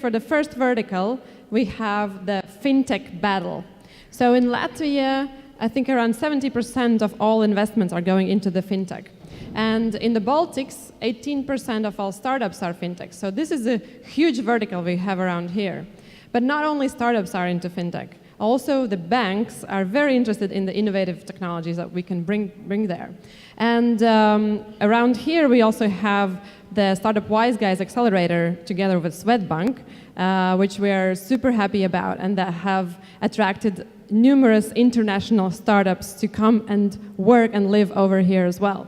for the first vertical, we have the Fintech battle. So in Latvia, I think around 70% of all investments are going into the Fintech. And in the Baltics, 18% of all startups are Fintech. So this is a huge vertical we have around here. But not only startups are into Fintech. Also, the banks are very interested in the innovative technologies that we can bring there. And around here, we also have the Startup Wise Guys Accelerator together with Swedbank, which we are super happy about and that have attracted numerous international startups to come and work and live over here as well.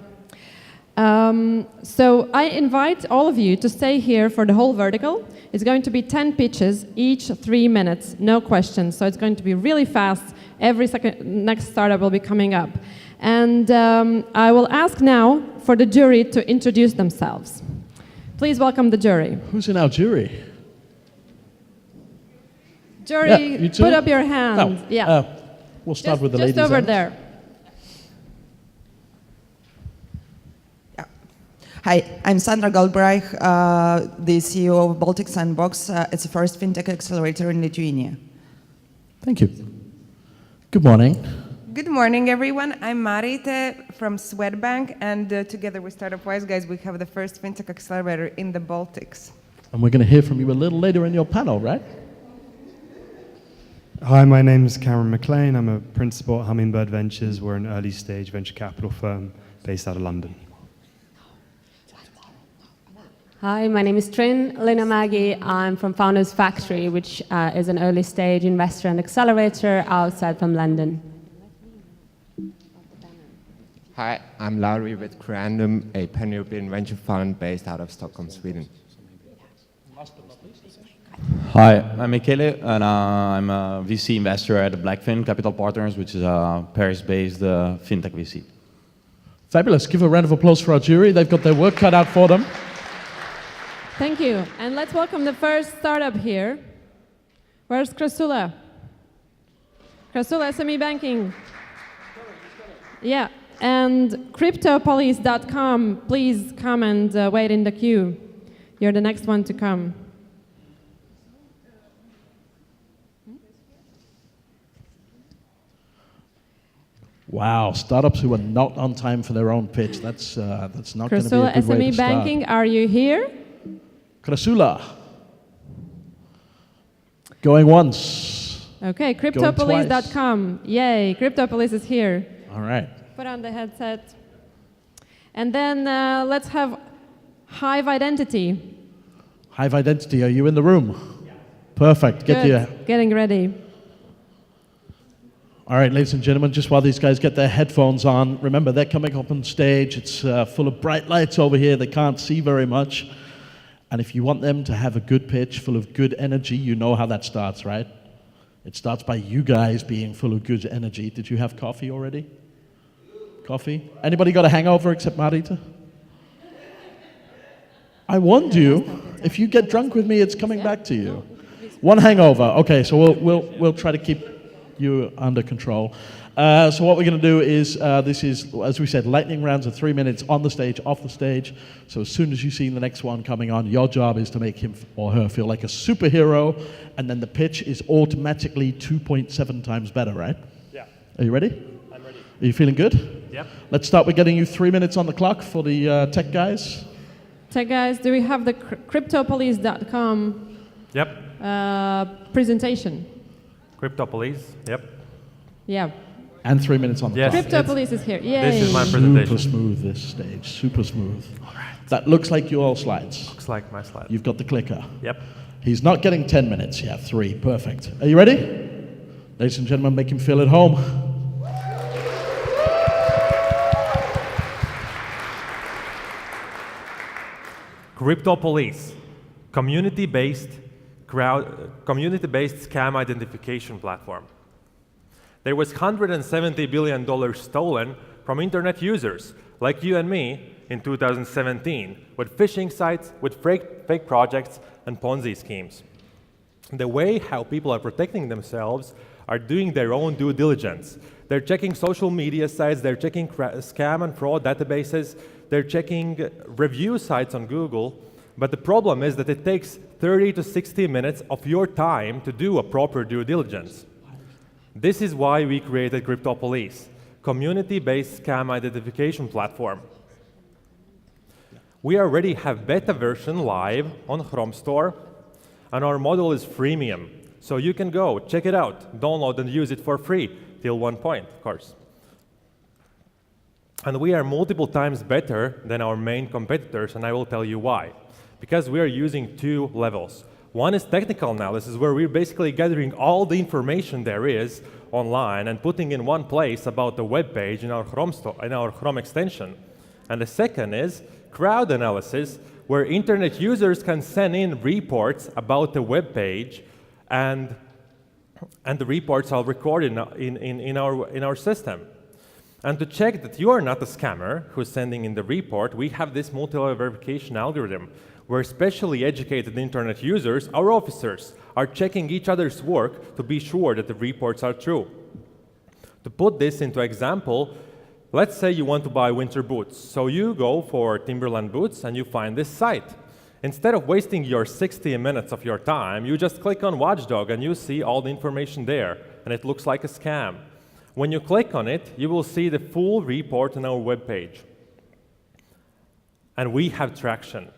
So I invite all of you to stay here for the whole vertical. It's going to be 10 pitches, each 3 minutes, no questions. So it's going to be really fast. Every next startup will be coming up. And I will ask now for the jury to introduce themselves. Please welcome the jury. Who's in our jury? Jury, yeah, put up your hand. Oh, yeah. We'll start with the ladies. Just over there. Hi, I'm Sandra Golbreich, the CEO of Baltic Sandbox. It's the first fintech accelerator in Lithuania. Thank you. Good morning. Good morning, everyone. I'm Marite from Swedbank, and together with Startup Wise Guys, we have the first fintech accelerator in the Baltics. And we're going to hear from you a little later in your panel, right? Hi, my name is Cameron McLain. I'm a principal at Hummingbird Ventures. We're an early-stage venture capital firm based out of London. Hi, my name is Triin, Linamagi. I'm from Founders Factory, which is an early-stage investor and accelerator outside from London. Hi, I'm Lauri with Creandum, a pan-European venture fund based out of Stockholm, Sweden. Hi, I'm Michele, and I'm a VC investor at Blackfin Capital Partners, which is a Paris-based fintech VC. Fabulous. Give a round of applause for our jury. They've got their work cut out for them. Thank you. And let's welcome the first startup here. Where's Crassula? Crassula SME Banking. Yeah. And Cryptopolice.com, please come and wait in the queue. You're the next one to come. Wow, startups who are not on time for their own pitch. That's not going to be a good Crassula way to SME Banking, are you here? Crassula. Going once. Okay, Cryptopolice.com. Yay, Cryptopolice is here. All right. Put on the headset. And then let's have Hive Identity. Hive Identity, are you in the room? Yeah. Perfect. Getting ready. All right, ladies and gentlemen, just while these guys get their headphones on, remember they're coming up on stage. It's full of bright lights over here. They can't see very much. And if you want them to have a good pitch full of good energy, you know how that starts, right? It starts by you guys being full of good energy. Did you have coffee already? Coffee? Anybody got a hangover except Marite? I warned you. If you get drunk with me, it's coming back to you. One hangover. Okay, so we'll try to keep you under control. So what we're going to do is, this is, as we said, lightning rounds of 3 minutes on the stage, off the stage. So as soon as you see the next one coming on, your job is to make him or her feel like a superhero, and then the pitch is automatically 2.7 times better, right? Yeah. Are you ready? I'm ready. Are you feeling good? Yep. Let's start with getting you 3 minutes on the clock for the tech guys. Tech guys, do we have the Cryptopolice.com presentation? Cryptopolice, yep. Yeah. And 3 minutes on the clock. Cryptopolice is here. Yay. This is my presentation. Super smooth, this stage. Super smooth. All right. That looks like your slides. Looks like my slide. You've got the clicker. Yep. He's not getting 10 minutes. Yeah, 3. Perfect. Are you ready? Ladies and gentlemen, make him feel at home. Cryptopolice, community-based scam identification platform. There was $170 billion stolen from internet users like you and me in 2017 with phishing sites, with fake projects and Ponzi schemes. The way how people are protecting themselves are doing their own due diligence. They're checking social media sites, they're checking scam and fraud databases, they're checking review sites on Google, But the problem is that it takes 30 to 60 minutes of your time to do a proper due diligence. This is why we created Cryptopolice, community-based scam identification platform. We already have beta version live on Chrome Store, and our model is freemium. So you can go, check it out, download and use it for free, till one point, of course. And we are multiple times better than our main competitors, and I will tell you why. Because we are using two levels. One is technical analysis, where we're basically gathering all the information there is online and putting in one place about the web page in our Chrome extension. And the second is crowd analysis, where internet users can send in reports about the web page, and the reports are recorded in our system. And to check that you are not a scammer who's sending in the report, we have this multi-level verification algorithm, where specially educated internet users, our officers, are checking each other's work to be sure that the reports are true. To put this into example, let's say you want to buy winter boots. So you go for Timberland boots and you find this site. Instead of wasting your 60 minutes of your time, you just click on Watchdog and you see all the information there, and it looks like a scam. When you click on it, you will see the full report on our web page. And we have traction.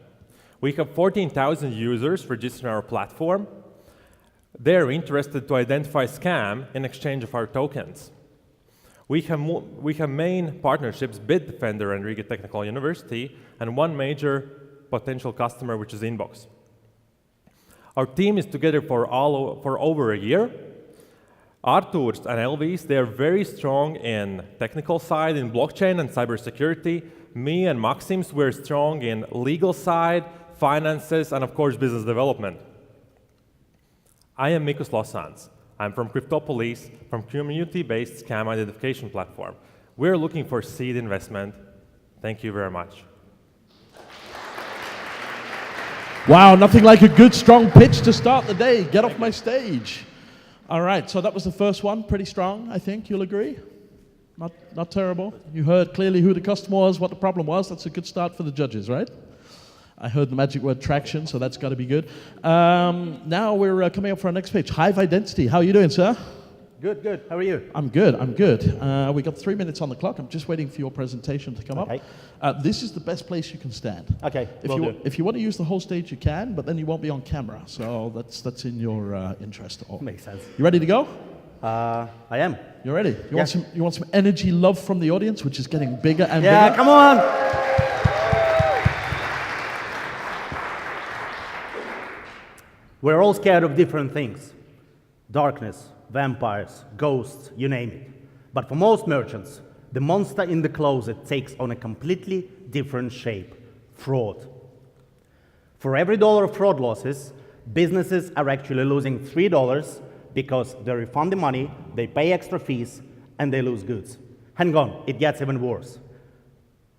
We have 14,000 users registered on our platform. They're interested to identify scam in exchange of our tokens. We have main partnerships, Bitdefender and Riga Technical University, and one major potential customer, which is Inbox. Our team is together for over a year. Arturs and Elvis, they are very strong in technical side, in blockchain and cybersecurity. Me and Maxims, we're strong in legal side, finances, and of course, business development. I am Mikos Losans. I'm from Cryptopolice, from community-based scam identification platform. We're looking for seed investment. Thank you very much. Wow, nothing like a good, strong pitch to start the day. Get off my stage. All right, so that was the first one. Pretty strong, I think. You'll agree? Not terrible. You heard clearly who the customer was, what the problem was. That's a good start for the judges, right? I heard the magic word traction, so that's got to be good. Now we're coming up for our next page. Hive Identity. How are you doing, sir? Good, good. How are you? I'm good, I'm good. We got 3 minutes on the clock. I'm just waiting for your presentation to come up. This is the best place you can stand. Okay, if you want to use the whole stage, you can, but then you won't be on camera. So that's in your interest. Makes sense. You ready to go? I am. You ready? You want some energy love from the audience, which is getting bigger and bigger? Yeah, come on! We're all scared of different things. Darkness, vampires, ghosts, you name it. But for most merchants, the monster in the closet takes on a completely different shape: fraud. For every $1 of fraud losses, businesses are actually losing $3 because they refund the money, they pay extra fees, and they lose goods. Hang on, it gets even worse.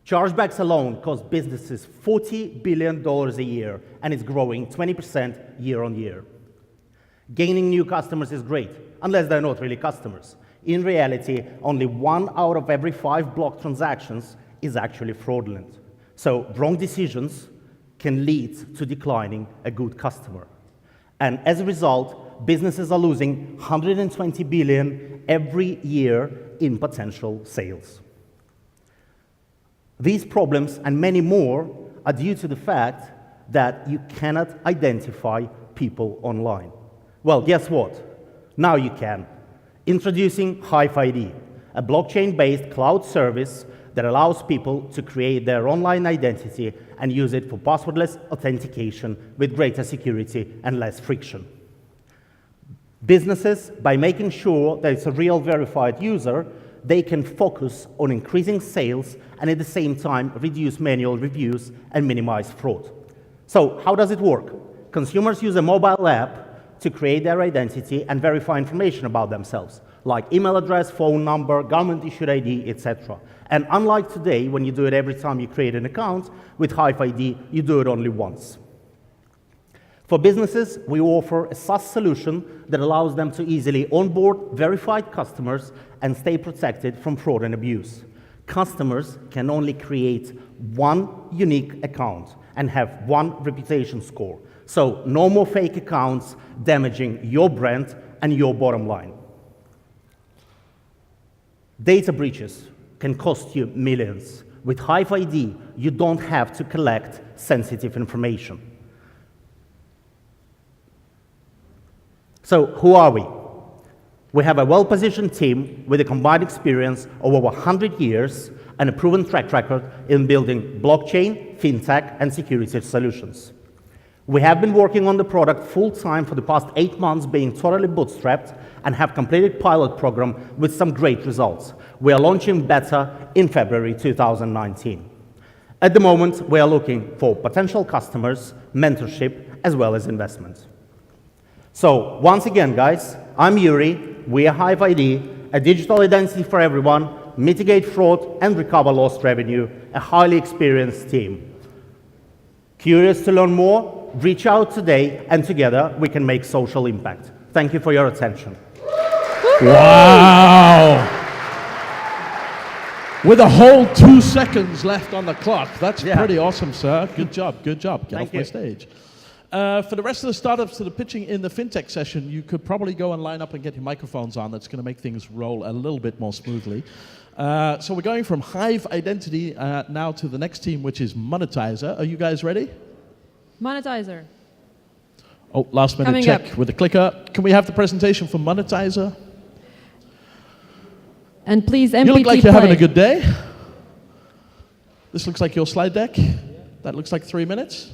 Chargebacks alone cost businesses $40 billion a year, and it's growing 20% year on year. Gaining new customers is great, unless they're not really customers. In reality, only 1 out of every 5 blocked transactions is actually fraudulent. So wrong decisions can lead to declining a good customer. And as a result, businesses are losing $120 billion every year in potential sales. These problems and many more are due to the fact that you cannot identify people online. Well, guess what? Now you can. Introducing Hive ID, a blockchain-based cloud service that allows people to create their online identity and use it for passwordless authentication with greater security and less friction. Businesses, by making sure that it's a real verified user, they can focus on increasing sales and at the same time reduce manual reviews and minimize fraud. So how does it work? Consumers use a mobile app to create their identity and verify information about themselves, like email address, phone number, government-issued ID, etc. And unlike today, when you do it every time you create an account, with Hive ID, you do it only once. For businesses, we offer a SaaS solution that allows them to easily onboard verified customers and stay protected from fraud and abuse. Customers can only create one unique account, and have one reputation score. So no more fake accounts damaging your brand and your bottom line. Data breaches can cost you millions. With Hive ID, you don't have to collect sensitive information. So who are we? We have a well-positioned team with a combined experience of over 100 years and a proven track record in building blockchain, fintech, and security solutions. We have been working on the product full-time for the past 8 months, being totally bootstrapped, and have completed pilot program with some great results. We are launching beta in February 2019. At the moment, we are looking for potential customers, mentorship, as well as investment. So once again, guys, I'm Yuri. We are Hive ID, a digital identity for everyone, mitigate fraud and recover lost revenue, a highly experienced team. Curious to learn more? Reach out today, and together we can make social impact. Thank you for your attention. Wow! With a whole 2 seconds left on the clock. That's pretty awesome, sir. Good job, good job. Get off my stage. For the rest of the startups that are pitching in the fintech session, you could probably go and line up and get your microphones on. That's going to make things roll a little bit more smoothly. So we're going from Hive Identity now to the next team, which is MANUTIZR. Are you guys ready? MANUTIZR. Oh, last minute Coming check up. with the clicker. Can we have the presentation for MANUTIZR? And please, MPT You look like you're play. having a good day. This looks like your slide deck. That looks like 3 minutes.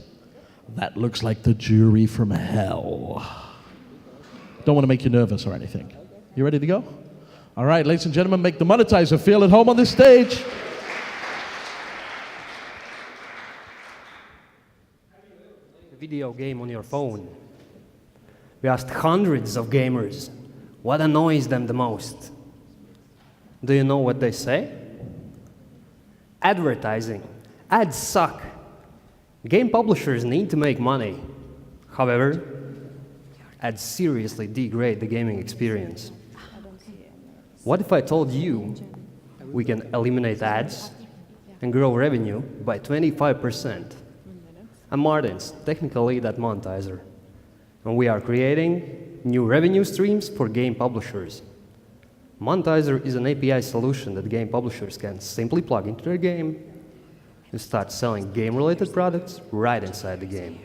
That looks like the jury from hell. Don't want to make you nervous or anything. You ready to go? All right, ladies and gentlemen, make the MANUTIZR feel at home on this stage. Video game on your phone. We asked hundreds of gamers what annoys them the most. Do you know what they say? Advertising. Ads suck. Game publishers need to make money. However, ads seriously degrade the gaming experience. What if I told you we can eliminate ads and grow revenue by 25%? I'm Martins, technical lead at MANUTIZR, and we are creating new revenue streams for game publishers. MANUTIZR is an API solution that game publishers can simply plug into their game and start selling game-related products right inside the game.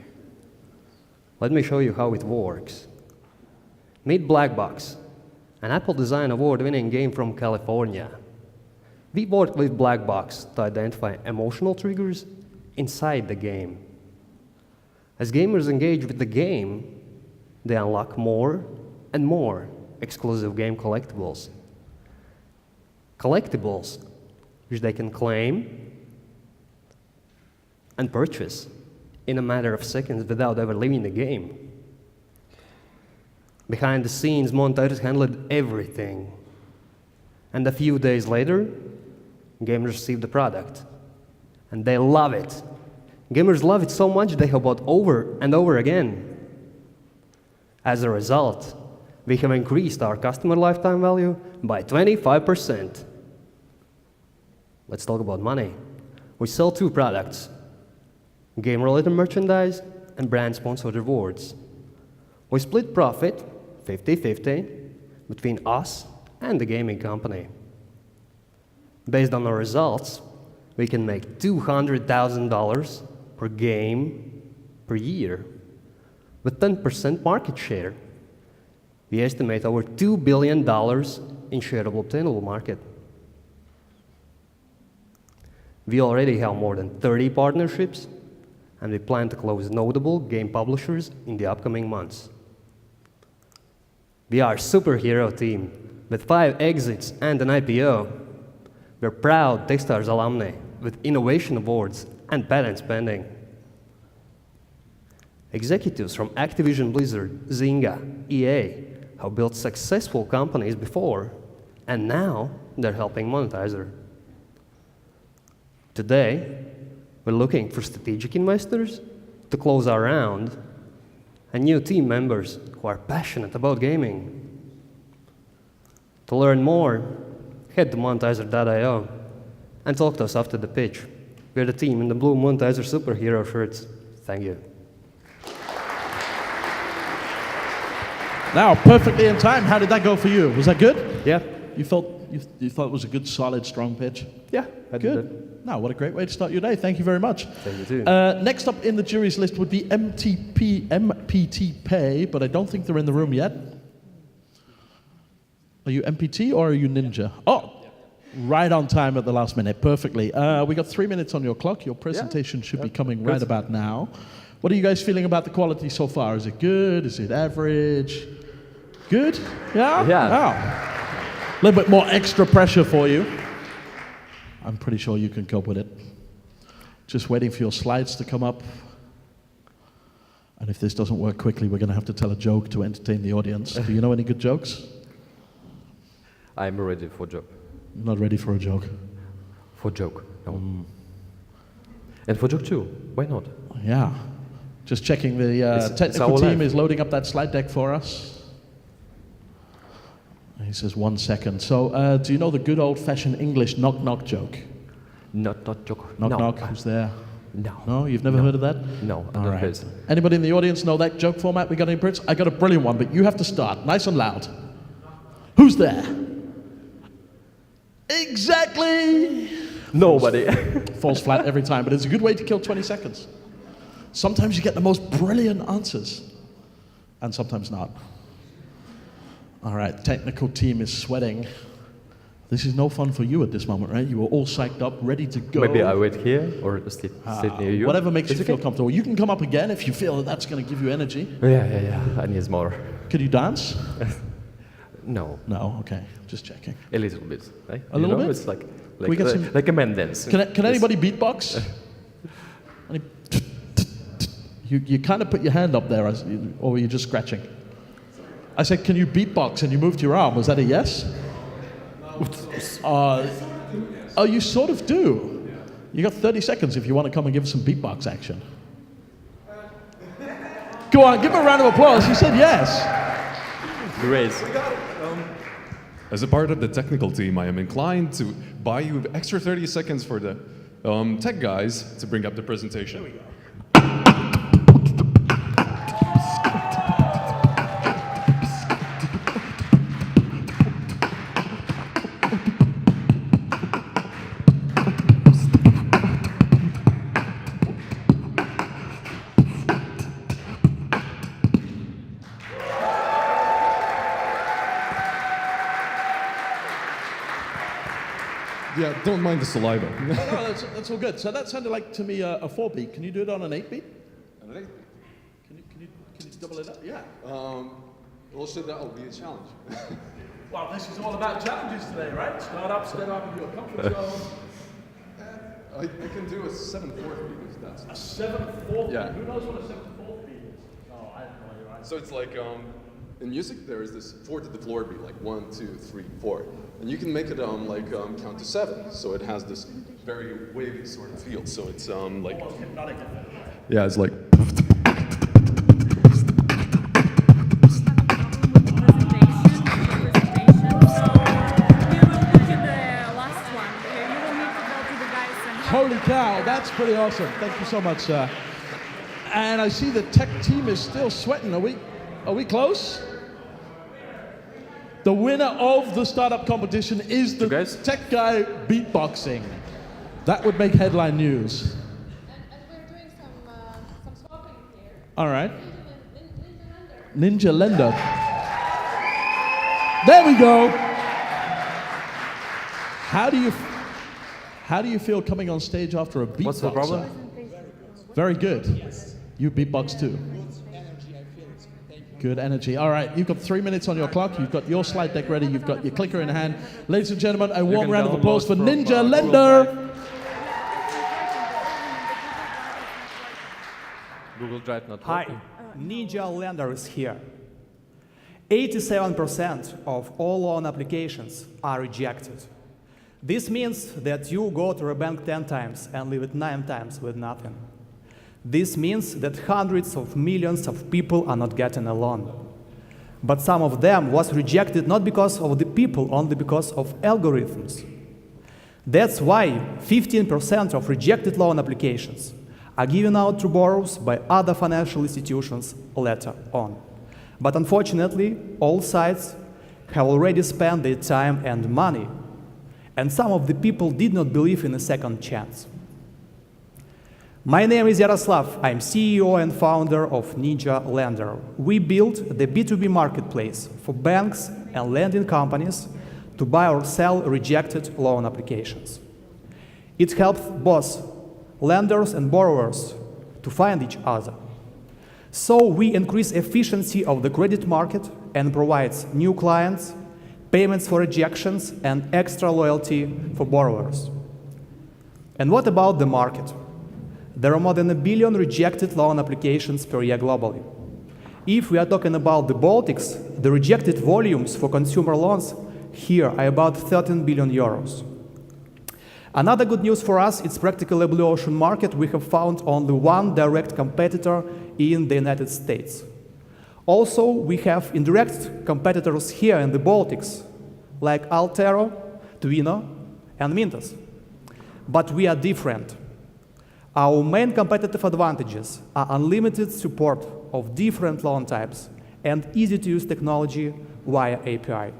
Let me show you how it works. Meet Blackbox, an Apple Design Award-winning game from California. We worked with Blackbox to identify emotional triggers inside the game. As gamers engage with the game, they unlock more and more exclusive game collectibles. Collectibles which they can claim and purchase in a matter of seconds without ever leaving the game. Behind the scenes, MANUTIZR handled everything. And a few days later, gamers received the product. And they love it. Gamers love it so much they have bought over and over again. As a result, we have increased our customer lifetime value by 25%. Let's talk about money. We sell two products: game-related merchandise and brand-sponsored rewards. We split profit 50-50 between us and the gaming company. Based on our results, we can make $200,000 per game per year. With 10% market share, we estimate over $2 billion in shareable obtainable market. We already have more than 30 partnerships, and we plan to close notable game publishers in the upcoming months. We are a superhero team with 5 exits and an IPO. We're proud Techstars alumni with innovation awards and patent spending. Executives from Activision Blizzard, Zynga, EA have built successful companies before, and now they're helping MANUTIZR. Today, we're looking for strategic investors to close our round and new team members who are passionate about gaming. To learn more, head to MANUTIZR.io and talk to us after the pitch. We We're the team in the blue MANU superhero shirts. Thank you. Now, perfectly in time. How did that go for you? Was that good? Yeah. You thought it was a good, solid, strong pitch? Yeah, I did Good. it. Now, what a great way to start your day. Thank you very much. Thank you too. Next up in the jury's list would be MPT Pay, but I don't think they're in the room yet. Are you MPT or are you Ninja? Oh, right on time at the last minute. Perfectly. We got 3 minutes on your clock. Your presentation should be coming right about now. What are you guys feeling about the quality so far? Is it good? Is it average? Good? Yeah? Yeah. Oh. A little bit more extra pressure for you. I'm pretty sure you can cope with it. Just waiting for your slides to come up. And if this doesn't work quickly, we're going to have to tell a joke to entertain the audience. Do you know any good jokes? I'm ready for joke. Not ready for a joke. For joke, no. And for joke too, why not? Yeah. Just checking the technical team is loading up that slide deck for us. He says 1 second. So, do you know the good old-fashioned English knock-knock joke? Not joke. Knock-knock, who's there? No. No? You've never heard of that? No, I All don't right. heard it. Anybody in the audience know that joke format? We got any Brits? I got a brilliant one, but you have to start. Nice and loud. Who's there? Exactly! Nobody. Falls flat every time, but it's a good way to kill 20 seconds. Sometimes you get the most brilliant answers, and sometimes not. All right, technical team is sweating. This is no fun for you at this moment, right? You are all psyched up, ready to go. Maybe I wait here or sit near you. Whatever makes you feel comfortable. You can come up again if you feel that that's going to give you energy. Yeah. I need more. Can you dance? No. No, okay. Just checking. A little bit. Right? A little bit? It's like a man dance. Can anybody beatbox? You kind of put your hand up there, or were you just scratching? I said, can you beatbox? And you moved your arm. Was that a yes? Oh, you sort of do. You got 30 seconds if you want to come and give us some beatbox action. Go on, give him a round of applause. He said yes. Great. As a part of the technical team, I am inclined to buy you extra 30 seconds for the tech guys to bring up the presentation. Here we go. Yeah, don't mind the saliva. No, that's all good. So that sounded like to me a 4-beat. Can you do it on an 8-beat? An 8-beat? Can you double it up? Yeah. Also, that will be a challenge. Well, this is all about challenges today, right? Start up, step out of your comfort zone. I can do a 7/4 beat if that's... A 7/4 Yeah. beat? Who knows what a 7/4 beat is? No, I have no idea. Right? So it's like, in music, there is this 4 to the floor beat, like 1, 2, 3, 4. And you can make it count to 7. So it has this very wavy sort of feel. So it's like... Almost hypnotic. Yeah, it's like... Holy cow, that's pretty awesome. Thank you so much, sir. And I see the tech team is still sweating. Are we close? The winner of the startup competition is the tech guy beatboxing. That would make headline news. And we're doing some swapping here. All right. Ninja Lender. There we go. How do you feel coming on stage after a beatboxer? What's the problem? Very good. Yes. You beatbox too. Good energy. All right, you've got 3 minutes on your clock. You've got your slide deck ready. You've got your clicker in hand. Ladies and gentlemen, a warm round of applause for Ninja Lender. Google Drive not Hi, Ninja Lender is here. 87% of all loan applications are rejected. This means that you go to a bank 10 times and leave it 9 times with nothing. This means that hundreds of millions of people are not getting a loan. But some of them was rejected not because of the people, only because of algorithms. That's why 15% of rejected loan applications are given out to borrowers by other financial institutions later on. But unfortunately, all sides have already spent their time and money, and some of the people did not believe in a second chance. My name is Yaroslav. I'm CEO and founder of Ninja Lender. We built the B2B marketplace for banks and lending companies to buy or sell rejected loan applications. It helps both lenders and borrowers to find each other. So we increase efficiency of the credit market and provides new clients, payments for rejections, and extra loyalty for borrowers. And what about the market? There are more than 1 billion rejected loan applications per year globally. If we are talking about the Baltics, the rejected volumes for consumer loans here are about 13 billion euros. Another good news for us is practically a blue ocean market. We have found only one direct competitor in the United States. Also, we have indirect competitors here in the Baltics, like Altero, Twino, and Mintos. But we are different. Our main competitive advantages are unlimited support of different loan types and easy-to-use technology via API.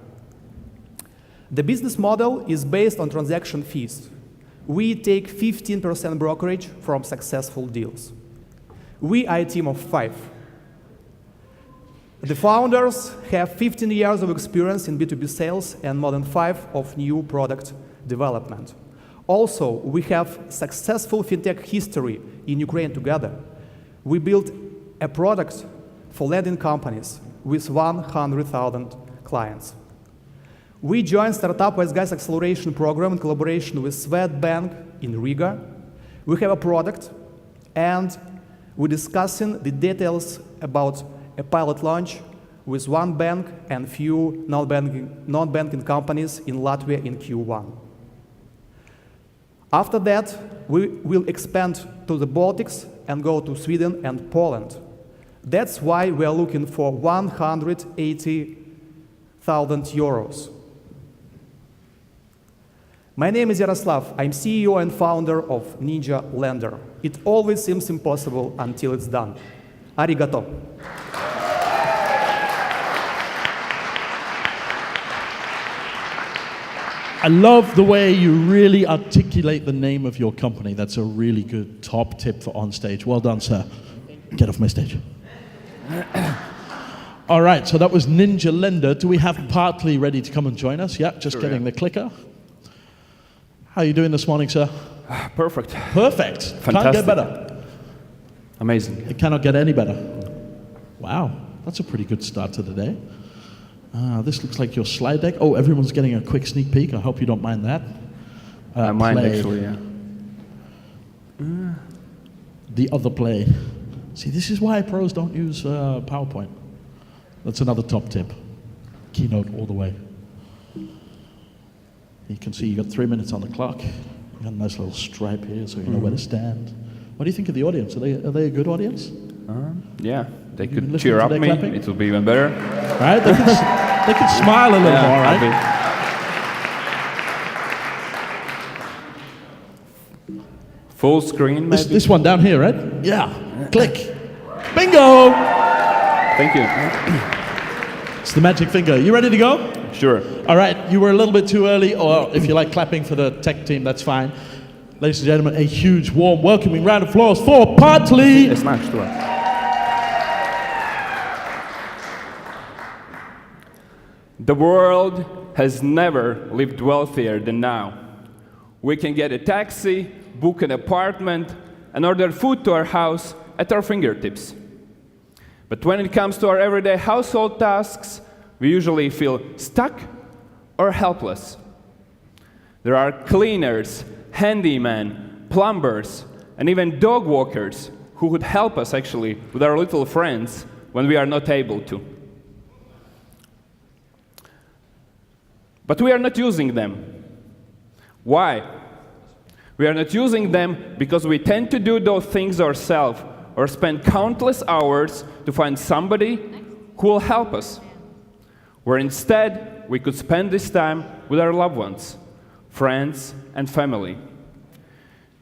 The business model is based on transaction fees. We take 15% brokerage from successful deals. We are a team of 5. The founders have 15 years of experience in B2B sales and more than 5 of new product development. Also, we have successful fintech history in Ukraine together. We built a product for lending companies with 100,000 clients. We joined Startup Wise Guys Acceleration Program in collaboration with Swedbank in Riga. We have a product, and we're discussing the details about a pilot launch with one bank and few non-banking companies in Latvia in Q1. After that, we will expand to the Baltics and go to Sweden and Poland. That's why we are looking for 180,000 euros. My name is Yaroslav. I'm CEO and founder of Ninja Lender. It always seems impossible until it's done. Arigato. I love the way you really articulate the name of your company. That's a really good top tip for on stage. Well done, sir. Get off my stage. All right, so that was Ninja Lender. Do we have Partly ready to come and join us? Yeah, just getting the clicker. How are you doing this morning, sir? Perfect. Perfect. Fantastic. Can't get better. Amazing. It cannot get any better. Wow, that's a pretty good start to the day. This looks like your slide deck. Oh, everyone's getting a quick sneak peek. I hope you don't mind that. Mine actually, yeah. The other play. See, this is why pros don't use PowerPoint. That's another top tip. Keynote all the way. You can see you got 3 minutes on the clock. You got a nice little stripe here so you know where to stand. What do you think of the audience? Are they a good audience? Yeah, they could cheer up me. Clapping? It will be even better. Right? They could smile a little more, right? Full screen, maybe? This one down here, right? Yeah. Click. Bingo! Thank you. It's the magic finger. You ready to go? Sure. All right. You were a little bit too early, or if you like clapping for the tech team, that's fine. Ladies and gentlemen, a huge, warm, welcoming round of applause for Partly. The world has never lived wealthier than now. We can get a taxi, book an apartment, and order food to our house at our fingertips. But when it comes to our everyday household tasks, we usually feel stuck or helpless. There are cleaners, handymen, plumbers, and even dog walkers who would help us actually with our little friends when we are not able to. But we are not using them. Why? We are not using them because we tend to do those things ourselves or spend countless hours to find somebody who will help us. Where instead, we could spend this time with our loved ones, friends, and family.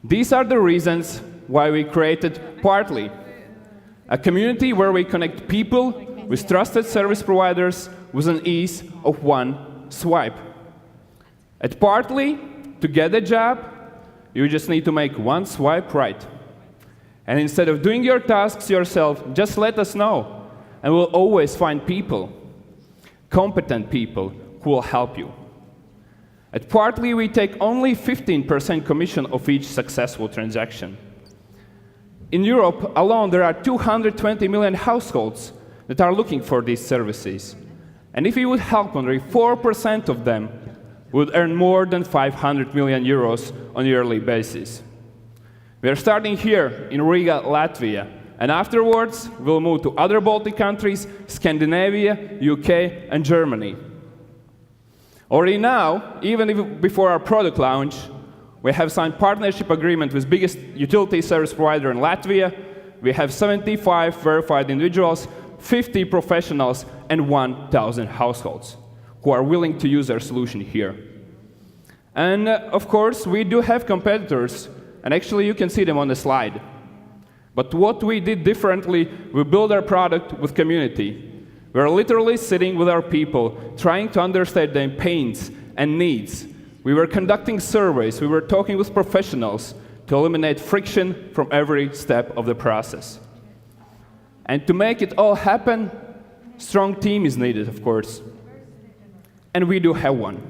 These are the reasons why we created Partly, a community where we connect people with trusted service providers with an ease of one swipe. At Partly, to get a job, you just need to make one swipe right. And instead of doing your tasks yourself, just let us know, and we'll always find people, competent people, who will help you. At Partly, we take only 15% commission of each successful transaction. In Europe alone, there are 220 million households that are looking for these services. And if we would help only 4% of them, we would earn more than 500 million euros on a yearly basis. We are starting here in Riga, Latvia, and afterwards we'll move to other Baltic countries, Scandinavia, UK, and Germany. Already now, even before our product launch, we have signed partnership agreement with biggest utility service provider in Latvia. We have 75 verified individuals, 50 professionals, and 1,000 households who are willing to use our solution here. And of course, we do have competitors, and actually you can see them on the slide. But what we did differently, we built our product with community. We're literally sitting with our people, trying to understand their pains and needs. We were conducting surveys, we were talking with professionals to eliminate friction from every step of the process. And to make it all happen, a strong team is needed, of course. And we do have one.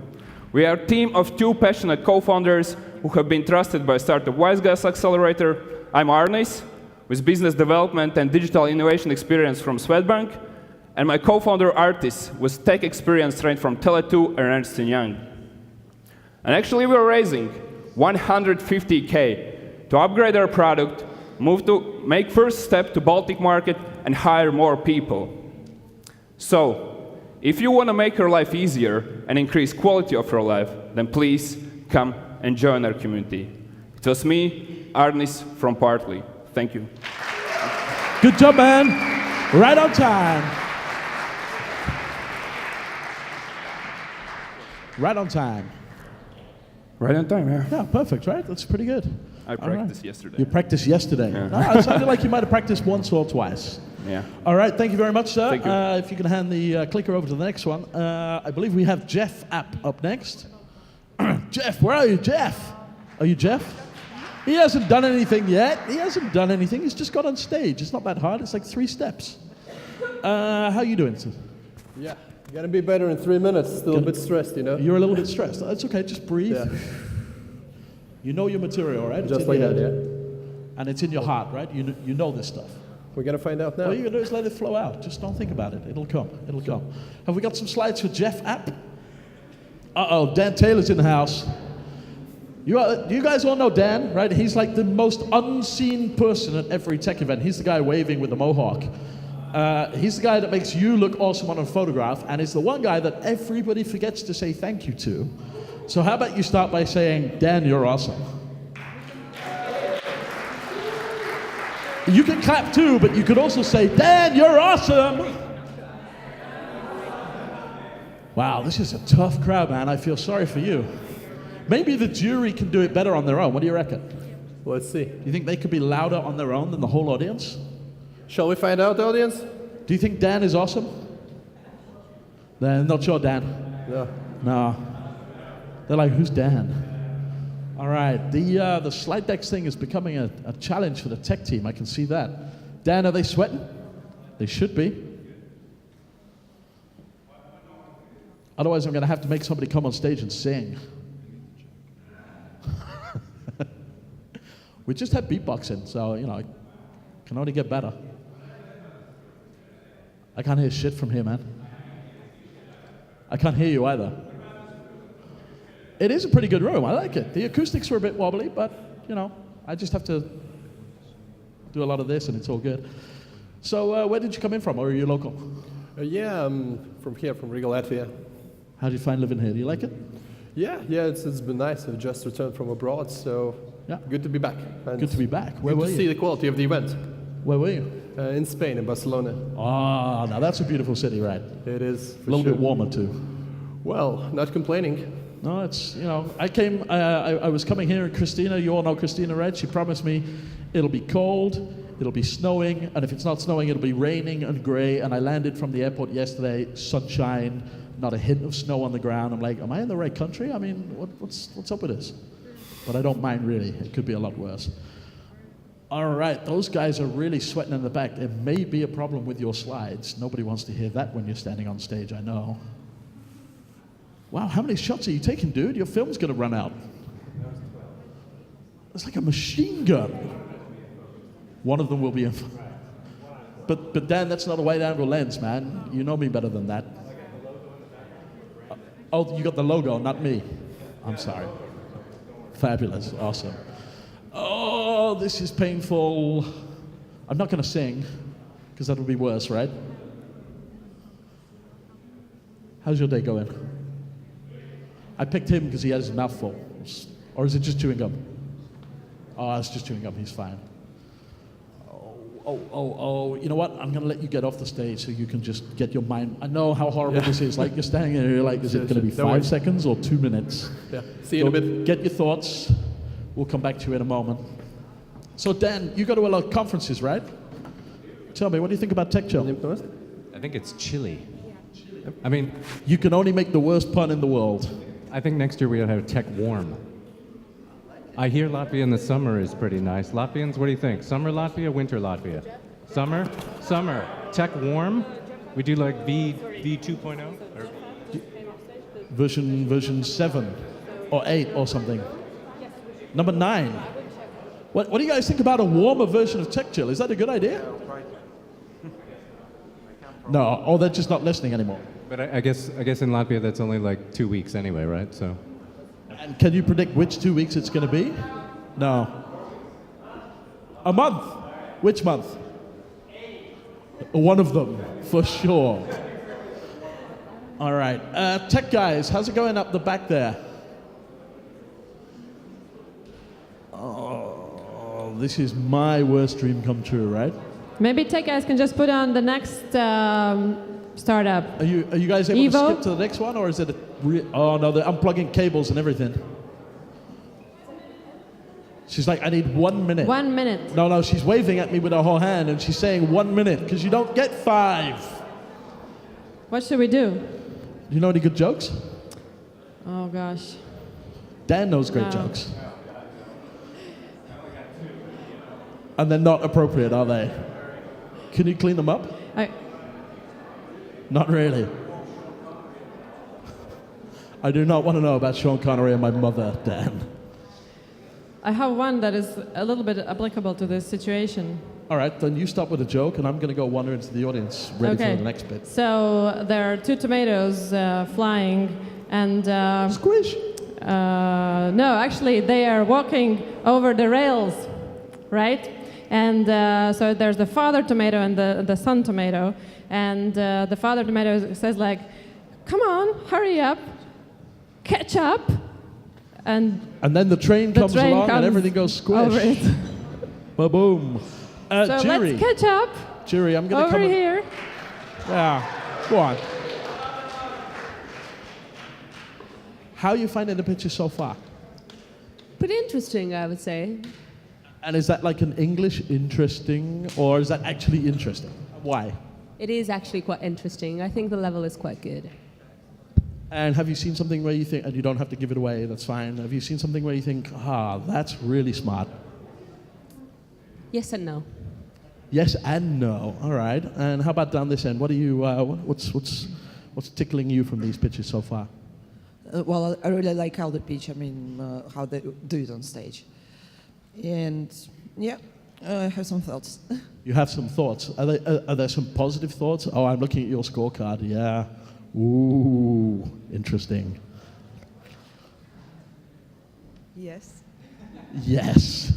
We are a team of 2 passionate co-founders who have been trusted by Startup Wise Guys Accelerator. I'm Arnis, with business development and digital innovation experience from Swedbank, and my co-founder Artis, with tech experience trained from Tele2 and Ernst & Young. And actually we're raising 150K to upgrade our product, make first step to Baltic market, and hire more people. So, if you want to make your life easier and increase quality of your life, then please come and join our community. It was me, Arnis from Partly. Thank you. Good job, man. Right on time. Right on time. Right on time, yeah. Yeah, perfect, right? That's pretty good. I practiced yesterday. You practiced yesterday. Yeah. No, it sounded like you might have practiced once or twice. Yeah. All right, thank you very much, sir. Thank you. If you can hand the clicker over to the next one. I believe we have Jeff App up next. Jeff, where are you, Jeff? Are you Jeff? He hasn't done anything yet. He hasn't done anything. He's just got on stage. It's not that hard. It's like 3 steps. How are you doing, sir? Yeah, gonna be better in 3 minutes. Still a bit stressed, you know? You're a little bit stressed. That's okay, just breathe. Yeah. You know your material, right? It's Just in like your that, head. yeah. And it's in your heart, right? You know this stuff. We're gonna find out now. All you're gonna do is let it flow out. Just don't think about it. It'll come. It'll come. Have we got some slides for Jeff App? Uh-oh, Dan Taylor's in the house. You guys all know Dan, right? He's like the most unseen person at every tech event. He's the guy waving with the mohawk. He's the guy that makes you look awesome on a photograph, and it's the one guy that everybody forgets to say thank you to. So how about you start by saying, Dan, you're awesome. You can clap too, but you could also say, Dan, you're awesome. Wow, this is a tough crowd, man. I feel sorry for you. Maybe the jury can do it better on their own. What do you reckon? Let's see. Do you think they could be louder on their own than the whole audience? Shall we find out, audience? Do you think Dan is awesome? They're not sure, Dan. No. No. They're like, who's Dan? All right, the slide decks thing is becoming a challenge for the tech team. I can see that. Dan, are they sweating? They should be. Otherwise, I'm going to have to make somebody come on stage and sing. We just had beatboxing, so, you know, it can only get better. I can't hear shit from here, man. I can't hear you either. It is a pretty good room. I like it. The acoustics were a bit wobbly, but, you know, I just have to do a lot of this, and it's all good. So where did you come in from, or are you local? Yeah, I'm from here, from Riga, Latvia. How do you find living here? Do you like it? Yeah, it's been nice. I've just returned from abroad, so yeah, good to be back. And good to be back. Where good were to you? see the quality of the event. Where were you? In Spain, in Barcelona. Ah, now that's a beautiful city, right? It is. A little bit warmer too. Well, not complaining. No, it's, you know, I was coming here, and Christina, you all know Christina, right? She promised me it'll be cold, it'll be snowing, and if it's not snowing, it'll be raining and grey. And I landed from the airport yesterday, sunshine, not a hint of snow on the ground. I'm like, am I in the right country? I mean, what's up with this? But I don't mind really. It could be a lot worse. All right, those guys are really sweating in the back. There may be a problem with your slides. Nobody wants to hear that when you're standing on stage, I know. Wow, how many shots are you taking, dude? Your film's gonna run out. It's like a machine gun. One of them will be in. But Dan, that's not a wide-angle lens, man. You know me better than that. Oh, you got the logo, not me. I'm sorry. Fabulous, awesome. Oh, this is painful. I'm not gonna sing, because that would be worse, right? How's your day going? I picked him because he has his mouth full. Or is it just chewing gum? Oh, it's just chewing gum, he's fine. Oh, you know what? I'm going to let you get off the stage so you can just get your mind. I know how horrible this is. Like, you're standing there, you're like, is it going to be 5 seconds or 2 minutes? Yeah, see you in a bit. Get your thoughts. We'll come back to you in a moment. So, Dan, you go to a lot of conferences, right? Tell me, what do you think about TechChill? I think it's chilly. I mean, you can only make the worst pun in the world. I think next year we'll have Tech Warm. I hear Latvia in the summer is pretty nice. Latvians, what do you think? Summer Latvia, winter Latvia? Summer? Summer. Tech Warm? We do like V 2.0? Version 7 or 8 or something. Number 9. What do you guys think about a warmer version of TechChill? Is that a good idea? No, oh, they're just not listening anymore. But I guess in Latvia that's only like 2 weeks anyway, right? So. And can you predict which 2 weeks it's going to be? No. A month. Which month? One of them, for sure. All right. Tech guys, how's it going up the back there? Oh, this is my worst dream come true, right? Maybe tech guys can just put on the next startup. Are you guys able Evo? to skip to the next one, or is it oh no, they're unplugging cables and everything. She's like, I need 1 minute. 1 minute. No, she's waving at me with her whole hand, and she's saying 1 minute, because you don't get 5. What should we do? Do you know any good jokes? Oh gosh. Dan knows great No. jokes. And they're not appropriate, are they? Can you clean them up? Not really. I do not want to know about Sean Connery and my mother, Dan. I have one that is a little bit applicable to this situation. All right, then you start with a joke, and I'm going to go wander into the audience, ready for the next bit. So there are 2 tomatoes flying, and squish. No, actually, they are walking over the rails, right? And so there's the father tomato and the son tomato, and the father tomato says like, "Come on, hurry up, catch up." And then the train comes along and everything goes squish. Over it. Ba-boom. So Jury. let's catch up. Jury, I'm going to over come here. Yeah, go on. How are you finding the picture so far? Pretty interesting, I would say. And is that like an English interesting, or is that actually interesting? Why? It is actually quite interesting. I think the level is quite good. And have you seen something where you think, and you don't have to give it away, that's fine. Have you seen something where you think, that's really smart? Yes and no. Yes and no. All right. And how about down this end? What are you? What's tickling you from these pitches so far? Well, I really like how they pitch. I mean, how they do it on stage. And yeah, I have some thoughts. You have some thoughts. Are there some positive thoughts? Oh, I'm looking at your scorecard. Yeah. Ooh, interesting. Yes. Yes.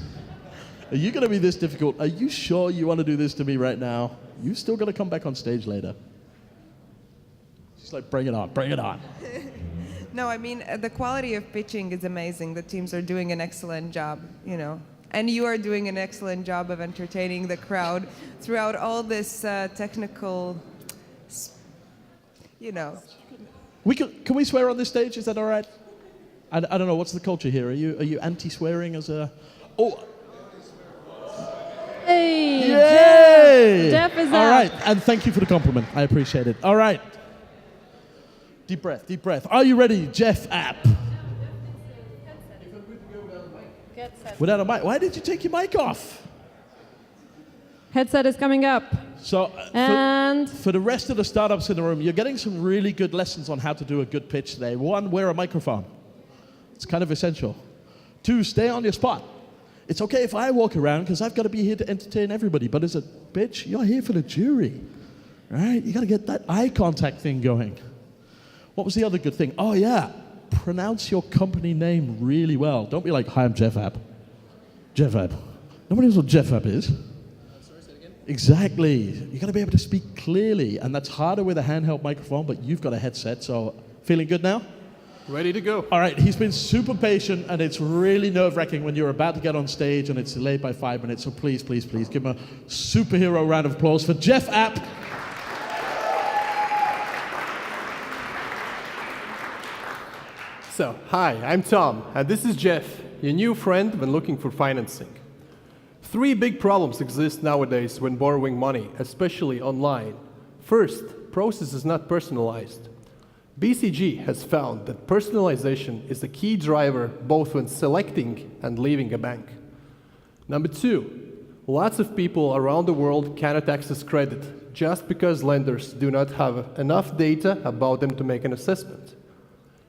Are you going to be this difficult? Are you sure you want to do this to me right now? You still got to come back on stage later. She's like, bring it on, bring it on. No, I mean, the quality of pitching is amazing. The teams are doing an excellent job, you know. And you are doing an excellent job of entertaining the crowd throughout all this technical, you know. Can we swear on this stage? Is that all right? I don't know, what's the culture here? Are you anti-swearing as a... Oh! Hey, Yay! Jeff is All up. right, and thank you for the compliment. I appreciate it. All right. Deep breath, deep breath. Are you ready, Jeff app? Without a mic. Why did you take your mic off? Headset is coming up. So, and for the rest of the startups in the room, you're getting some really good lessons on how to do a good pitch today. 1, wear a microphone. It's kind of essential. 2, stay on your spot. It's okay if I walk around because I've got to be here to entertain everybody. But as a pitch, you're here for the jury, right? You got to get that eye contact thing going. What was the other good thing? Oh yeah, pronounce your company name really well. Don't be like, hi, I'm Jeff App. Jeff App. Nobody knows what Jeff App is. Exactly. You got to be able to speak clearly, and that's harder with a handheld microphone, but you've got a headset, so feeling good now? Ready to go. All right, he's been super patient, and it's really nerve-wracking when you're about to get on stage and it's delayed by 5 minutes, so please, please, please give him a superhero round of applause for Jeff App. So, hi, I'm Tom, and this is Jeff, your new friend when looking for financing. 3 big problems exist nowadays when borrowing money, especially online. First, process is not personalized. BCG has found that personalization is a key driver both when selecting and leaving a bank. Number 2, lots of people around the world cannot access credit just because lenders do not have enough data about them to make an assessment.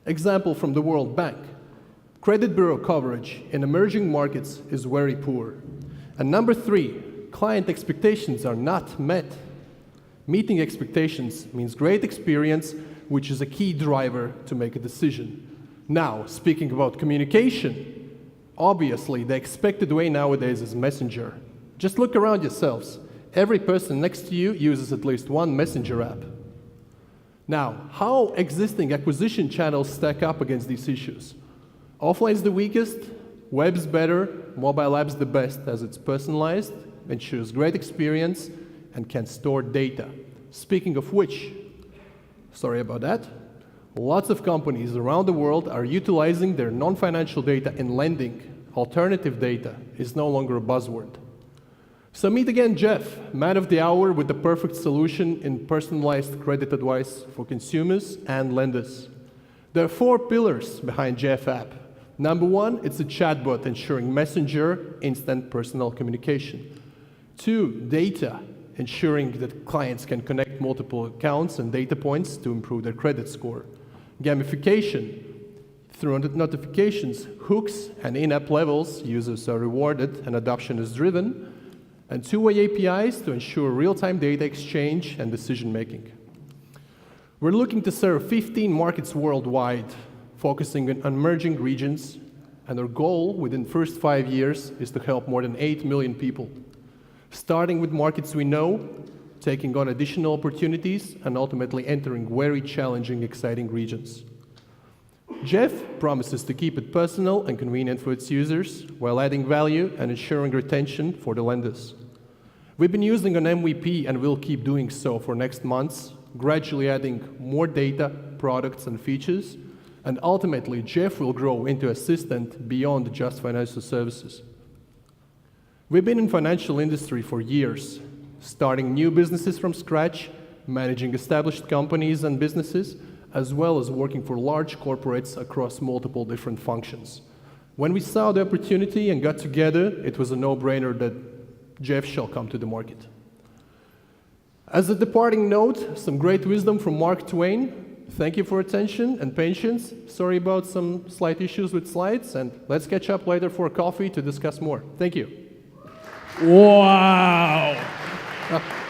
Example from the World Bank. Credit bureau coverage in emerging markets is very poor. And number 3, client expectations are not met. Meeting expectations means great experience, which is a key driver to make a decision. Now, speaking about communication, obviously the expected way nowadays is Messenger. Just look around yourselves. Every person next to you uses at least one Messenger app. Now, how existing acquisition channels stack up against these issues? Offline is the weakest, web's better, mobile app's the best as it's personalized, ensures great experience, and can store data. Speaking of which, sorry about that, lots of companies around the world are utilizing their non-financial data in lending. Alternative data is no longer a buzzword. So meet again Jeff, man of the hour with the perfect solution in personalized credit advice for consumers and lenders. There are 4 pillars behind Jeff app. Number 1, it's a chatbot ensuring messenger, instant personal communication. 2, data, ensuring that clients can connect multiple accounts and data points to improve their credit score. Gamification, through notifications, hooks, and in-app levels, users are rewarded and adoption is driven. And 2-way APIs to ensure real-time data exchange and decision-making. We're looking to serve 15 markets worldwide, focusing on emerging regions, and our goal within the first 5 years is to help more than 8 million people. Starting with markets we know, taking on additional opportunities, and ultimately entering very challenging, exciting regions. Jeff promises to keep it personal and convenient for its users, while adding value and ensuring retention for the lenders. We've been using an MVP and will keep doing so for next months, gradually adding more data, products, and features, and ultimately Jeff will grow into assistant beyond just financial services. We've been in financial industry for years, starting new businesses from scratch, managing established companies and businesses, as well as working for large corporates across multiple different functions. When we saw the opportunity and got together, it was a no-brainer that Jeff shall come to the market. As a departing note, some great wisdom from Mark Twain. Thank you for attention and patience. Sorry about some slight issues with slides, and let's catch up later for a coffee to discuss more. Thank you. Wow.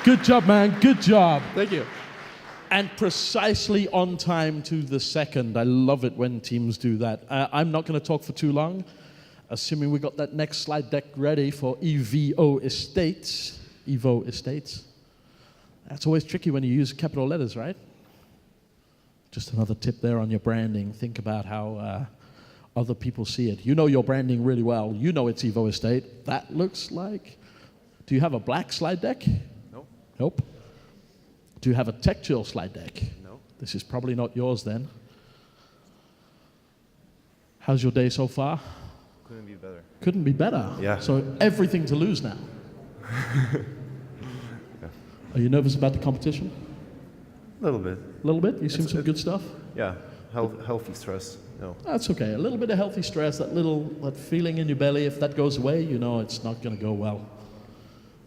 Good job, man. Good job. Thank you. And precisely on time to the second. I love it when teams do that. I'm not going to talk for too long, assuming we got that next slide deck ready for EVO Estates. EVO Estates. That's always tricky when you use capital letters, right? Just another tip there on your branding. Think about how other people see it. You know your branding really well. You know it's EVO Estate. That looks like... Do you have a black slide deck? No. Nope. Do you have a TechChill slide deck? No. This is probably not yours then. How's your day so far? Couldn't be better. Couldn't be better? Yeah. So everything to lose now? Are you nervous about the competition? A little bit. A little bit? You seen some good stuff? Yeah, healthy stress. No. That's okay. A little bit of healthy stress, that feeling in your belly, if that goes away, you know it's not going to go well.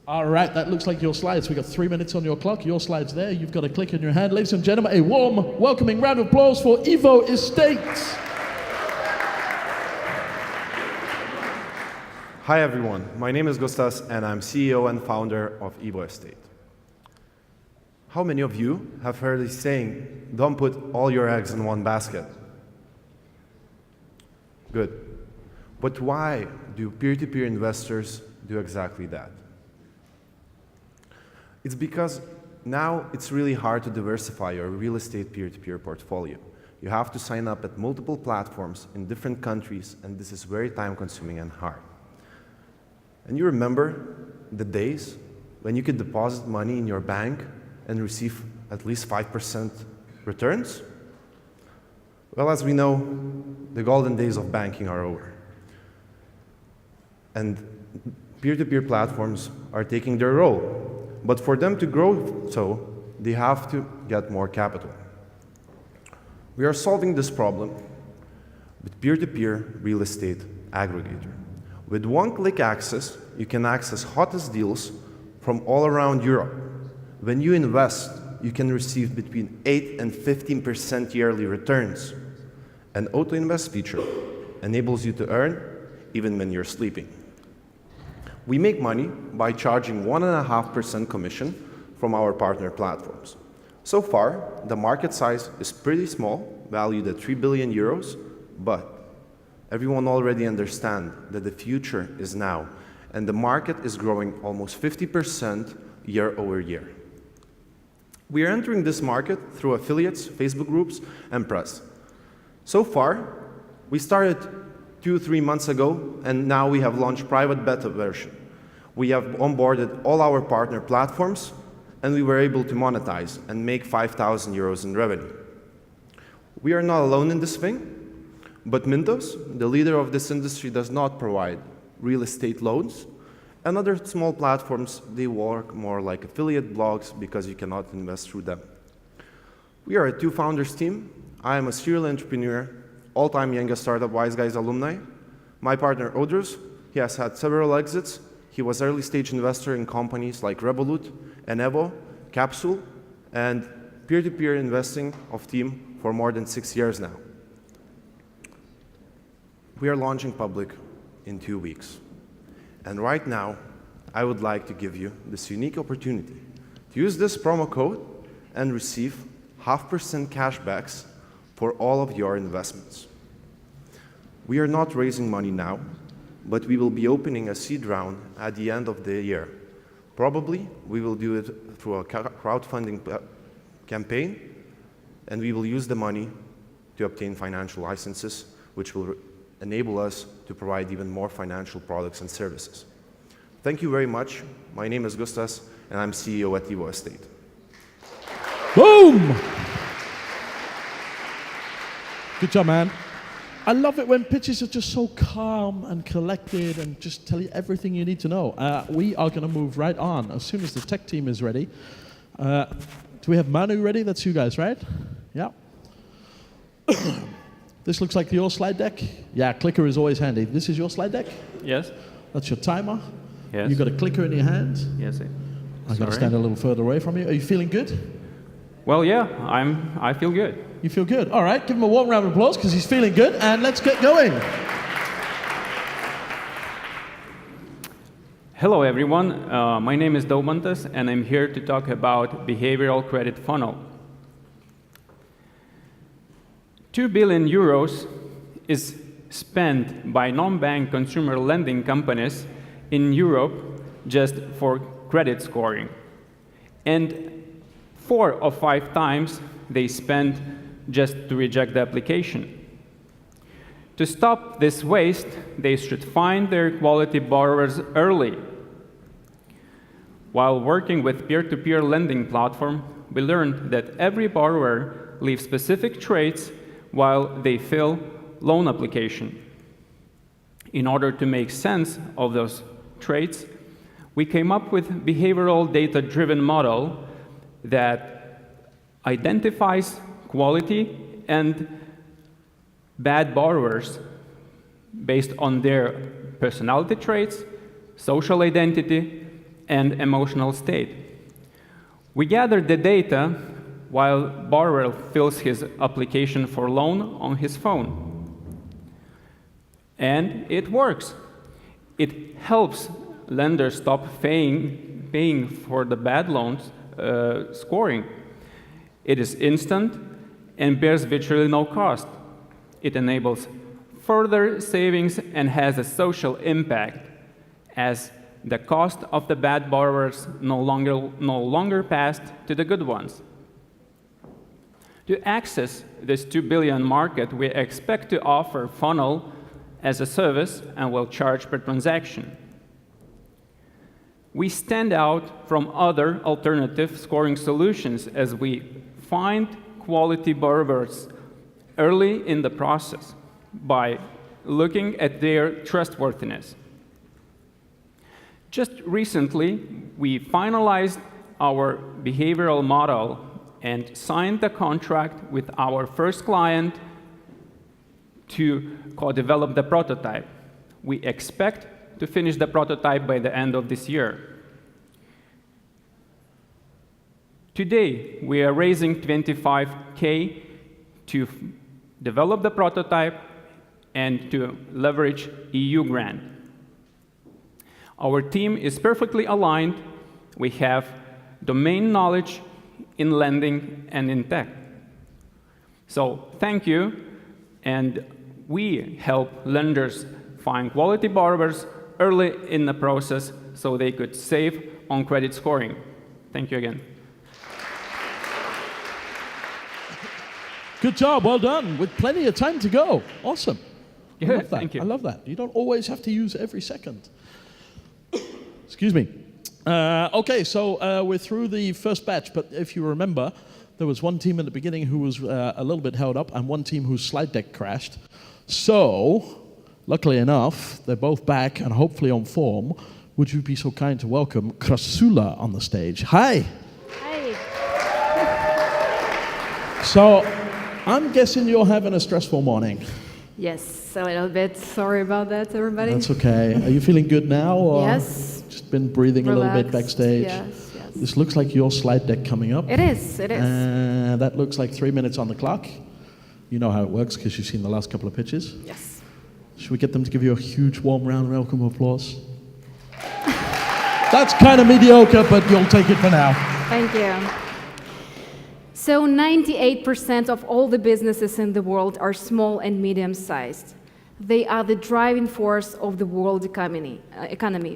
All right, that looks like your slides. We've got 3 minutes on your clock. Your slide's there. You've got a click in your hand. Ladies and gentlemen, a warm, welcoming round of applause for Evo Estates. Hi everyone, my name is Gustas and I'm CEO and founder of Evo Estate. How many of you have heard the saying, don't put all your eggs in one basket? Good. But why do peer-to-peer investors do exactly that? It's because now it's really hard to diversify your real estate peer-to-peer portfolio. You have to sign up at multiple platforms in different countries, and this is very time-consuming and hard. And you remember the days when you could deposit money in your bank and receive at least 5% returns? Well, as we know, the golden days of banking are over. And peer-to-peer platforms are taking their role. But for them to grow so, they have to get more capital. We are solving this problem with peer-to-peer real estate aggregator. With one-click access, you can access hottest deals from all around Europe. When you invest, you can receive between 8 and 15% yearly returns. An auto-invest feature enables you to earn even when you're sleeping. We make money by charging 1.5% commission from our partner platforms. So far, the market size is pretty small, valued at 3 billion euros, but everyone already understands that the future is now, and the market is growing almost 50% year over year. We are entering this market through affiliates, Facebook groups, and press. So far, we started 2-3 months ago, and now we have launched private beta version. We have onboarded all our partner platforms, and we were able to monetize and make 5,000 euros in revenue. We are not alone in this thing, but Mintos, the leader of this industry, does not provide real estate loans, and other small platforms, they work more like affiliate blogs because you cannot invest through them. We are a two-founders team. I am a serial entrepreneur, all-time youngest startup Wise Guys alumni. My partner, Odrus, he has had several exits. He was early-stage investor in companies like Revolut, Enevo, Capsule, and peer-to-peer investing of team for more than 6 years now. We are launching public in 2 weeks. And right now, I would like to give you this unique opportunity to use this promo code and receive 0.5% cashbacks for all of your investments. We are not raising money now, but we will be opening a seed round at the end of the year. Probably, we will do it through a crowdfunding campaign, and we will use the money to obtain financial licenses, which will enable us to provide even more financial products and services. Thank you very much. My name is Gustas, and I'm CEO at Evo Estate. Boom! Good job, man. I love it when pitches are just so calm and collected and just tell you everything you need to know. We are going to move right on as soon as the tech team is ready. Do we have Manu ready? That's you guys, right? Yeah. This looks like your slide deck. Yeah, clicker is always handy. This is your slide deck? Yes. That's your timer? Yes. You've got a clicker in your hand? Yes. I've got to stand a little further away from you. Are you feeling good? Well, yeah, I feel good. You feel good? All right, give him a warm round of applause because he's feeling good, and let's get going. Hello, everyone. My name is Daumantas, and I'm here to talk about behavioral credit funnel. 2 billion euros is spent by non-bank consumer lending companies in Europe just for credit scoring. And 4 or 5 times they spend just to reject the application. To stop this waste, they should find their quality borrowers early. While working with peer-to-peer lending platform, we learned that every borrower leaves specific traits while they fill loan application. In order to make sense of those traits, we came up with behavioral data-driven model that identifies quality and bad borrowers based on their personality traits, social identity, and emotional state. We gathered the data while borrower fills his application for loan on his phone. And it works. It helps lenders stop paying for the bad loans scoring. It is instant and bears virtually no cost. It enables further savings and has a social impact, as the cost of the bad borrowers no longer passed to the good ones. To access this 2 billion market, we expect to offer funnel as a service and will charge per transaction. We stand out from other alternative scoring solutions as we find quality borrowers early in the process by looking at their trustworthiness. Just recently, we finalized our behavioral model and signed the contract with our first client to co-develop the prototype. We expect to finish the prototype by the end of this year. Today, we are raising 25K to develop the prototype and to leverage EU grant. Our team is perfectly aligned. We have domain knowledge in lending and in tech. So thank you, and we help lenders find quality borrowers early in the process so they could save on credit scoring. Thank you again. Good job, well done, with plenty of time to go. Awesome. I love that. Thank you. I love that. You don't always have to use every second. Excuse me. Okay, so we're through the first batch, but if you remember, there was one team at the beginning who was a little bit held up and one team whose slide deck crashed. So, luckily enough, they're both back and hopefully on form. Would you be so kind to welcome Crassula on the stage? Hi. Hi. So, I'm guessing you're having a stressful morning. Yes, a little bit. Sorry about that, everybody. That's okay. Are you feeling good now? Or Yes. Just been breathing a little bit backstage? Yes, yes. This looks like your slide deck coming up. It is, it is. That looks like 3 minutes on the clock. You know how it works because you've seen the last couple of pitches. Yes. Should we get them to give you a huge warm round welcome applause? That's kind of mediocre, but you'll take it for now. Thank you. So 98% of all the businesses in the world are small and medium-sized. They are the driving force of the world economy.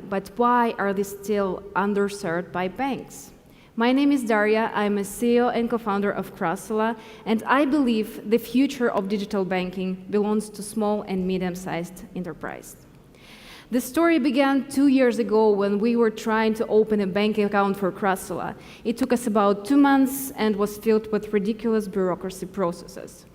But why are they still underserved by banks? My name is Daria. I'm a CEO and co-founder of Crassula, and I believe the future of digital banking belongs to small and medium-sized enterprise. The story began 2 years ago when we were trying to open a bank account for Crassula. It took us about 2 months and was filled with ridiculous bureaucracy processes.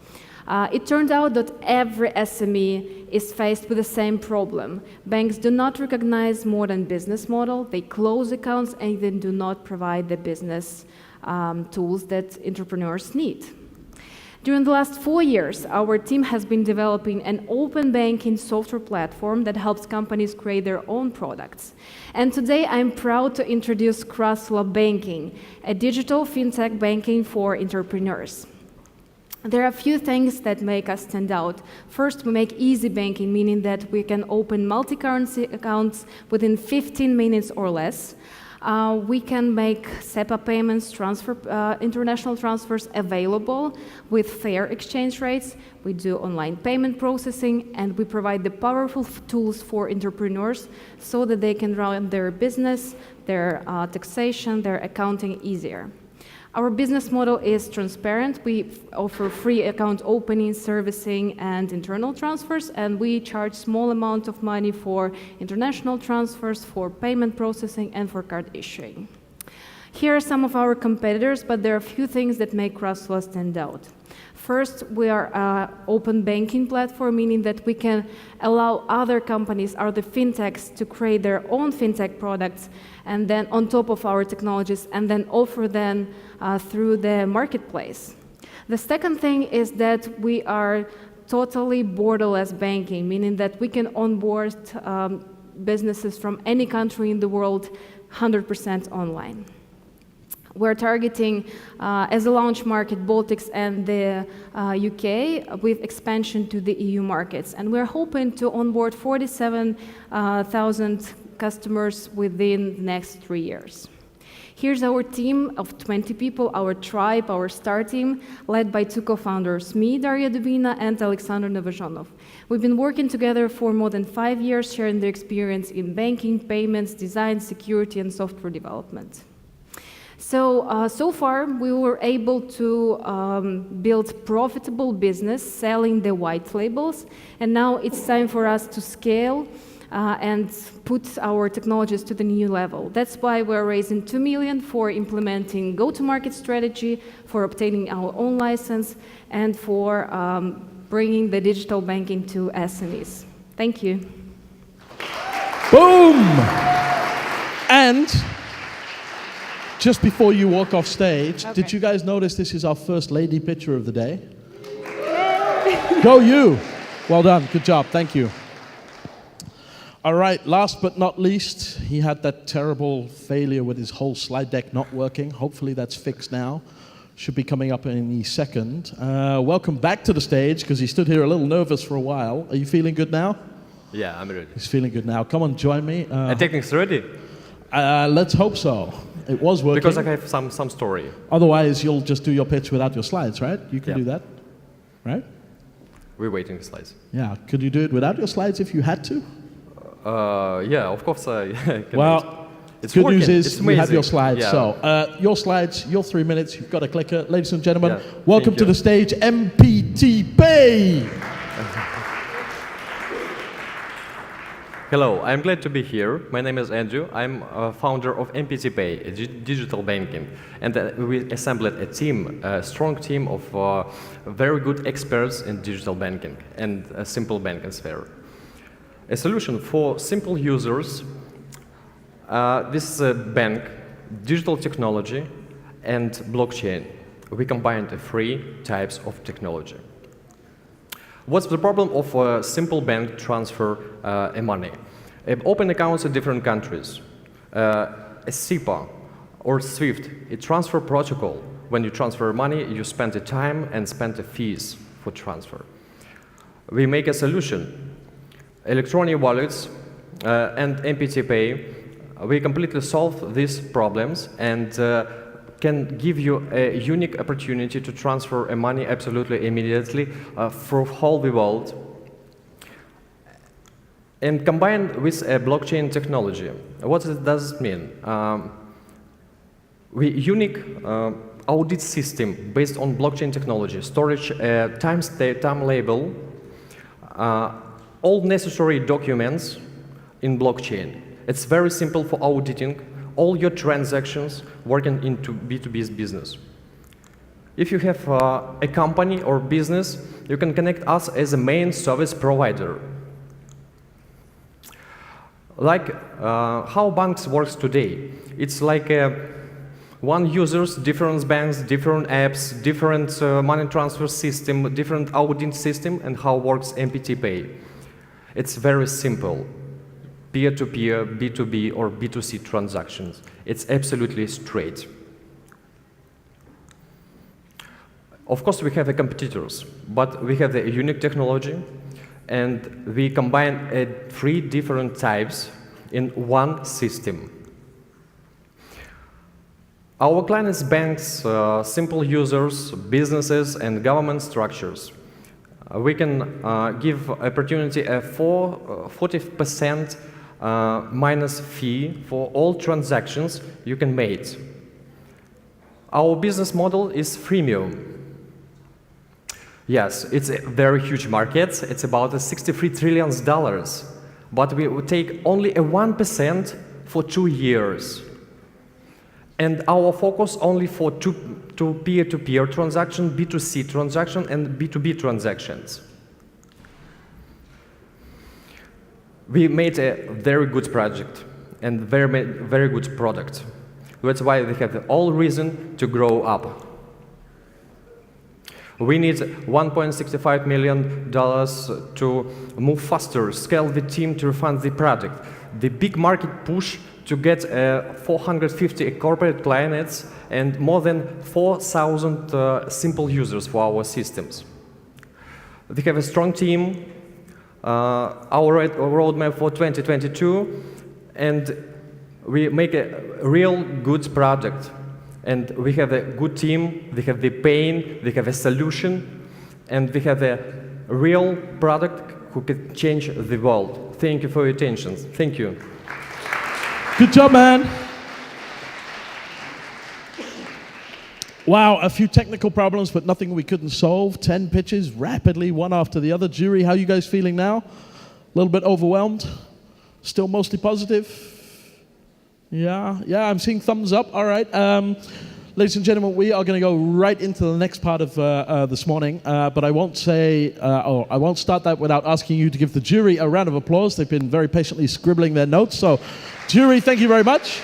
It turned out that every SME is faced with the same problem. Banks do not recognize modern business model, they close accounts, and they do not provide the business tools that entrepreneurs need. During the last 4 years, our team has been developing an open banking software platform that helps companies create their own products. And today, I'm proud to introduce Crassula Banking, a digital fintech banking for entrepreneurs. There are a few things that make us stand out. First, we make easy banking, meaning that we can open multi-currency accounts within 15 minutes or less. We can make SEPA payments, international transfers available with fair exchange rates. We do online payment processing, and we provide the powerful tools for entrepreneurs so that they can run their business, their taxation, their accounting easier. Our business model is transparent. We offer free account opening, servicing, and internal transfers, and we charge small amount of money for international transfers, for payment processing, and for card issuing. Here are some of our competitors, but there are a few things that make Crassula stand out. First, we are an open banking platform, meaning that we can allow other companies, other fintechs, to create their own fintech products, and then on top of our technologies, and then offer them through the marketplace. The second thing is that we are totally borderless banking, meaning that we can onboard businesses from any country in the world 100% online. We're targeting, as a launch market, Baltics and the UK, with expansion to the EU markets. And we're hoping to onboard 47,000 customers within the next 3 years. Here's our team of 20 people, our tribe, our star team, led by two co-founders, me, Daria Dubina, and Aleksandra Novozhonov. We've been working together for more than 5 years, sharing their experience in banking, payments, design, security, and software development. So far, we were able to build profitable business selling the white labels, and now it's time for us to scale and put our technologies to the new level. That's why we're raising 2 million for implementing go-to-market strategy, for obtaining our own license, and for bringing the digital banking to SMEs. Thank you. Boom! And just before you walk off stage, did you guys notice this is our first lady pitcher of the day? Go you! Well done, good job, thank you. All right, last but not least, he had that terrible failure with his whole slide deck not working. Hopefully that's fixed now. Should be coming up any second. Welcome back to the stage, because he stood here a little nervous for a while. Are you feeling good now? Yeah, I'm ready. He's feeling good now. Come on, join me. And technique's ready? Let's hope so. It was working. Because I have some story. Otherwise, you'll just do your pitch without your slides, right? You can do that, right? We're waiting the slides. Yeah. Could you do it without your slides if you had to? Yeah, of course I can. Well, it's good working. news is it's you have your amazing. slides. Yeah. So your slides, your 3 minutes. You've got a clicker, ladies and gentlemen. Yeah. Welcome Thank to you. the stage, MPTP. Hello, I'm glad to be here. My name is Andrew. I'm a founder of MPTP, digital banking. And we assembled a team, a strong team of very good experts in digital banking and a simple banking sphere. A solution for simple users. This is a bank, digital technology, and blockchain. We combined the three types of technology. What's the problem of a simple bank transfer money? Open accounts in different countries. A SEPA or SWIFT, a transfer protocol. When you transfer money, you spend the time and spend the fees for transfer. We make a solution. Electronic wallets and MPTP, we completely solve these problems and can give you a unique opportunity to transfer money absolutely immediately through whole the world. And combined with a blockchain technology. What does it mean? We unique audit system based on blockchain technology, storage, time label, all necessary documents in blockchain. It's very simple for auditing all your transactions working into B2B business. If you have a company or business, you can connect us as a main service provider. Like how banks works today. It's like one users, different banks, different apps, different money transfer system, different auditing system, and how works MPTP. It's very simple. Peer-to-peer, B2B, or B2C transactions. It's absolutely straight. Of course, we have competitors, but we have the unique technology, and we combine three different types in one system. Our clients, banks, simple users, businesses, and government structures. We can give opportunity a 40% minus fee for all transactions you can make. Our business model is freemium. Yes, it's a very huge market. It's about $63 trillion, but we will take only a 1% for 2 years. And our focus only for to peer-to-peer transaction, B2C transaction, and B2B transactions. We made a very good project and very good product. That's why we have all reason to grow up. We need $1.65 million to move faster, scale the team to fund the project. The big market push to get 450 corporate clients and more than 4,000 simple users for our systems. We have a strong team, our roadmap for 2022, and we make a real good product. And we have a good team, we have the pain, we have a solution, and we have a real product who can change the world. Thank you for your attention. Thank you. Good job, man. Wow, a few technical problems, but nothing we couldn't solve. 10 pitches rapidly, one after the other. Jury, how are you guys feeling now? A little bit overwhelmed? Still mostly positive? Yeah, I'm seeing thumbs up. All right. Ladies and gentlemen, we are going to go right into the next part of this morning, but I won't I won't start that without asking you to give the jury a round of applause. They've been very patiently scribbling their notes. So, jury, thank you very much.